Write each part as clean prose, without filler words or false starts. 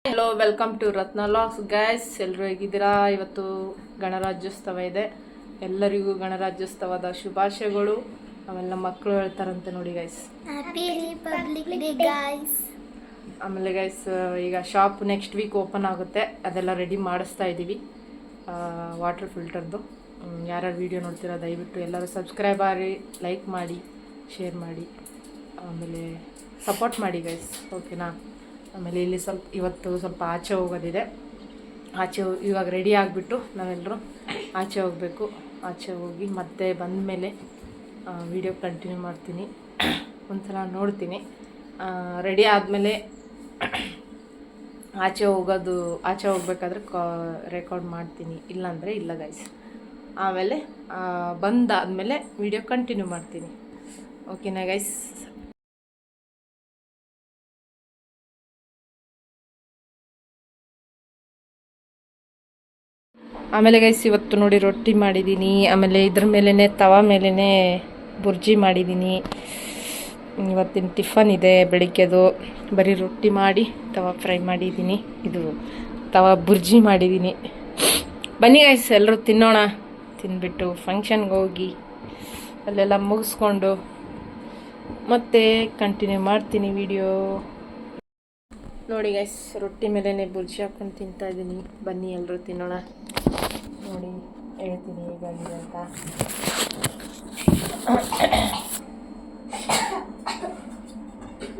Hello, welcome to Ratna logs guys. ಎಲ್ಲರೂ ಹೇಗಿದ್ದೀರಾ? ಇವತ್ತು ಗಣರಾಜ್ಯೋತ್ಸವ ಇದೆ. ಎಲ್ಲರಿಗೂ ಗಣರಾಜ್ಯೋತ್ಸವದ ಶುಭಾಶಯಗಳು. ಆಮೇಲೆ ಮಕ್ಕಳು ಹೇಳ್ತಾರಂತೆ ನೋಡಿ guys. Happy republic day guys. ಆಮೇಲೆ ಗೈಸ್, ಈಗ ಶಾಪ್ ನೆಕ್ಸ್ಟ್ ವೀಕ್ ಓಪನ್ ಆಗುತ್ತೆ. ಅದೆಲ್ಲ ರೆಡಿ ಮಾಡಿಸ್ತಾ ಇದ್ದೀವಿ. ವಾಟರ್ ಫಿಲ್ಟರ್ದು. ಯಾರ್ಯಾರು ವೀಡಿಯೋ ನೋಡ್ತೀರಾ ದಯವಿಟ್ಟು ಎಲ್ಲರೂ ಸಬ್ಸ್ಕ್ರೈಬ್ ಆಗಿ, ಲೈಕ್ ಮಾಡಿ, ಶೇರ್ ಮಾಡಿ, ಆಮೇಲೆ ಸಪೋರ್ಟ್ ಮಾಡಿ ಗೈಸ್, ಓಕೆನಾ? ಆಮೇಲೆ ಇಲ್ಲಿ ಇವತ್ತು ಸ್ವಲ್ಪ ಆಚೆ ಹೋಗೋದಿದೆ. ಇವಾಗ ರೆಡಿ ಆಗಿಬಿಟ್ಟು ನಾವೆಲ್ಲರೂ ಆಚೆ ಹೋಗಬೇಕು. ಆಚೆ ಹೋಗಿ ಮತ್ತೆ ಬಂದ ಮೇಲೆ ವಿಡಿಯೋ ಕಂಟಿನ್ಯೂ ಮಾಡ್ತೀನಿ. ಒಂದ್ಸಲ ನೋಡ್ತೀನಿ. ರೆಡಿ ಆದಮೇಲೆ ಆಚೆ ಹೋಗ್ಬೇಕಾದ್ರೆ ರೆಕಾರ್ಡ್ ಮಾಡ್ತೀನಿ, ಇಲ್ಲಾಂದರೆ ಇಲ್ಲ ಗೈಸ್. ಆಮೇಲೆ ಬಂದಾದಮೇಲೆ ವಿಡಿಯೋ ಕಂಟಿನ್ಯೂ ಮಾಡ್ತೀನಿ, ಓಕೆನಾ ಗೈಸ್? ಆಮೇಲೆ ಗೈಸ್, ಇವತ್ತು ನೋಡಿ ರೊಟ್ಟಿ ಮಾಡಿದ್ದೀನಿ. ಆಮೇಲೆ ಇದ್ರ ಮೇಲೇ ತವಾ ಮೇಲೇ ಬುರ್ಜಿ ಮಾಡಿದ್ದೀನಿ. ಇವತ್ತಿನ ಟಿಫನ್ ಇದೆ ಬೆಳಿಗ್ಗೆದು. ಬರೀ ರೊಟ್ಟಿ ಮಾಡಿ ತವಾ ಫ್ರೈ ಮಾಡಿದ್ದೀನಿ, ಇದು ತವಾ ಬುರ್ಜಿ ಮಾಡಿದ್ದೀನಿ. ಬನ್ನಿ ಗೈಸ್, ಎಲ್ಲರೂ ತಿನ್ನೋಣ. ತಿಂದ್ಬಿಟ್ಟು ಫಂಕ್ಷನ್ಗೆ ಹೋಗಿ ಅಲ್ಲೆಲ್ಲ ಮುಗಿಸ್ಕೊಂಡು ಮತ್ತೆ ಕಂಟಿನ್ಯೂ ಮಾಡ್ತೀನಿ ವಿಡಿಯೋ. ನೋಡಿ ಗೈಸ್, ರೊಟ್ಟಿ ಮೇಲೇ ಬುರ್ಜಿ ಹಾಕ್ಕೊಂಡು ತಿಂತಾಯಿದ್ದೀನಿ. ಬನ್ನಿ ಎಲ್ಲರೂ ತಿನ್ನೋಣ. ನೋಡಿ ಹೇಳ್ತೀನಿ ಹೇಗಾಗಿದೆ ಅಂತ.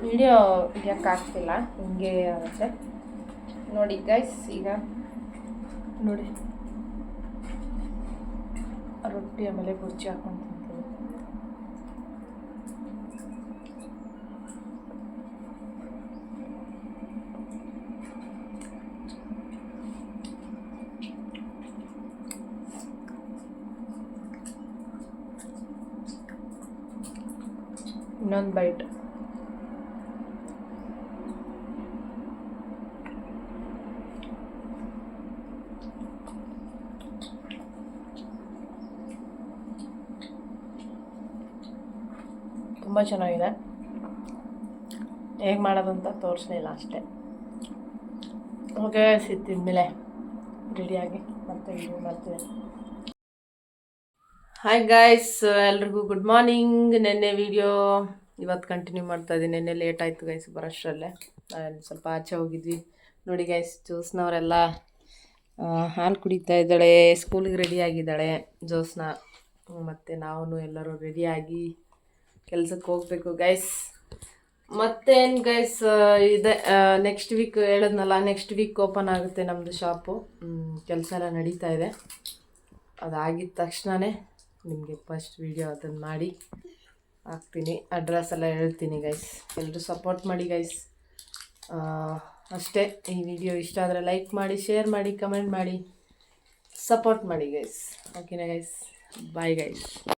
ವಿಡಿಯೋ ಆಗ್ತಿಲ್ಲ, ಹಿಂಗೆ ಆಗುತ್ತೆ ನೋಡಿ ಗೈಸ್. ಈಗ ನೋಡಿ ರೊಟ್ಟಿ ಆಮೇಲೆ ಬುರ್ಜಿ ಹಾಕ್ಕೊಂಡು ತಿಂತೀನಿ. ಇನ್ನೊಂದು ಬೈಟ್. ತುಂಬ ಚೆನ್ನಾಗಿದೆ. ಹೇಗೆ ಮಾಡೋದಂತ ತೋರಿಸ್ಲಿಲ್ಲ ಅಷ್ಟೇ. ಓಕೆ, ಸಿತ್ತಿದ್ಮೇಲೆ ರೆಡಿಯಾಗಿ ಮತ್ತೆ ವಿಡಿಯೋ ಮಾಡ್ತೀನಿ. ಹಾಯ್ ಗೈಸ್, ಎಲ್ರಿಗೂ ಗುಡ್ ಮಾರ್ನಿಂಗ್. ನೆನ್ನೆ ವಿಡಿಯೋ ಇವತ್ತು ಕಂಟಿನ್ಯೂ ಮಾಡ್ತಾ ಇದ್ದೀನಿ. ನೆನ್ನೆ ಲೇಟ್ ಆಯಿತು ಗೈಸ್ ಬರೋಷ್ಟರಲ್ಲೇ. ಸ್ವಲ್ಪ ಆಚೆ ಹೋಗಿದ್ವಿ. ನೋಡಿ ಗೈಸ್, ಜ್ಯೋತ್ಸ್ನವರೆಲ್ಲ ಹಾಲು ಕುಡಿತಾ ಇದ್ದಾಳೆ. ಸ್ಕೂಲಿಗೆ ರೆಡಿಯಾಗಿದ್ದಾಳೆ ಜ್ಯೋತ್ಸ್ನ. ಮತ್ತು ನಾವು ಎಲ್ಲರೂ ರೆಡಿಯಾಗಿ ಕೆಲಸಕ್ಕೆ ಹೋಗಬೇಕು ಗೈಸ್. ಮತ್ತೇನು ಗೈಸ್, ಇದೆ ನೆಕ್ಸ್ಟ್ ವೀಕ್ ಹೇಳಿದ್ನಲ್ಲ, ನೆಕ್ಸ್ಟ್ ವೀಕ್ ಓಪನ್ ಆಗುತ್ತೆ ನಮ್ಮದು ಶಾಪು. ಕೆಲಸ ಎಲ್ಲ ನಡೀತಾ ಇದೆ. ಅದಾಗಿದ್ದ ತಕ್ಷಣವೇ ನಿಮಗೆ ಫಸ್ಟ್ ವೀಡಿಯೋ ಅದನ್ನು ಮಾಡಿ ಹಾಕ್ತೀನಿ. ಅಡ್ರೆಸ್ ಎಲ್ಲ ಹೇಳ್ತೀನಿ ಗೈಸ್. ಎಲ್ಲರೂ ಸಪೋರ್ಟ್ ಮಾಡಿ ಗೈಸ್. ಅಷ್ಟೇ. ಈ ವಿಡಿಯೋ ಇಷ್ಟ ಆದರೆ ಲೈಕ್ ಮಾಡಿ, ಶೇರ್ ಮಾಡಿ, ಕಮೆಂಟ್ ಮಾಡಿ, ಸಪೋರ್ಟ್ ಮಾಡಿ ಗೈಸ್, ಓಕೆನಾ ಗೈಸ್? Bye guys.